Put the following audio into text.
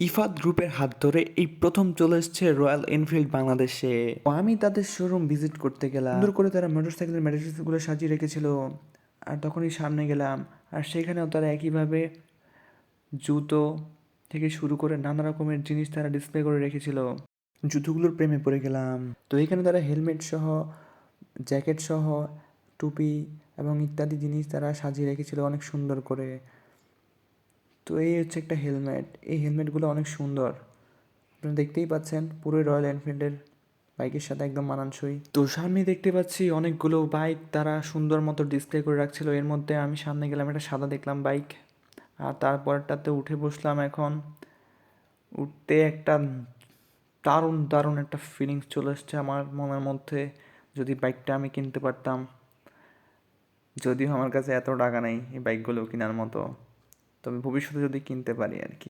ইফাত গ্রুপের হাত ধরে এই প্রথম চলে এসছে রয়্যাল এনফিল্ড বাংলাদেশে। তো আমি তাদের শোরুম ভিজিট করতে গেলাম, সুন্দর করে তারা মোটরসাইকেলের ম্যাটেরিয়ালসগুলো সাজিয়ে রেখেছিল। আর তখনই সামনে গেলাম, আর সেখানেও তারা একইভাবে জুতো থেকে শুরু করে নানা রকমের জিনিস তারা ডিসপ্লে করে রেখেছিল। জুতোগুলোর প্রেমে পড়ে গেলাম। তো এখানে তারা হেলমেট সহ, জ্যাকেট সহ, টুপি এবং ইত্যাদি জিনিস তারা সাজিয়ে রেখেছিল অনেক সুন্দর করে। তো এই হচ্ছে একটা হেলমেট, এই হেলমেটগুলো অনেক সুন্দর, আপনারা দেখতেই পাচ্ছেন, পুরোই রয়্যাল এনফিল্ডের বাইকের সাথে একদম মানানসই। তো সামনে দেখতে পাচ্ছি অনেকগুলো বাইক তারা সুন্দর মতো ডিসপ্লে করে রাখছিল। এর মধ্যে আমি সামনে গেলাম, একটা সাদা দেখলাম বাইক, আর তারপরটাতে উঠে বসলাম। এখন উঠতে একটা দারুণ দারুণ একটা ফিলিংস চলে এসছে আমার মনের মধ্যে। যদি বাইকটা আমি কিনতে পারতাম, যদিও আমার কাছে এত টাকা নেই এই বাইকগুলো কেনার মতো, তবে ভবিষ্যতে যদি কিনতে পারি আর কি।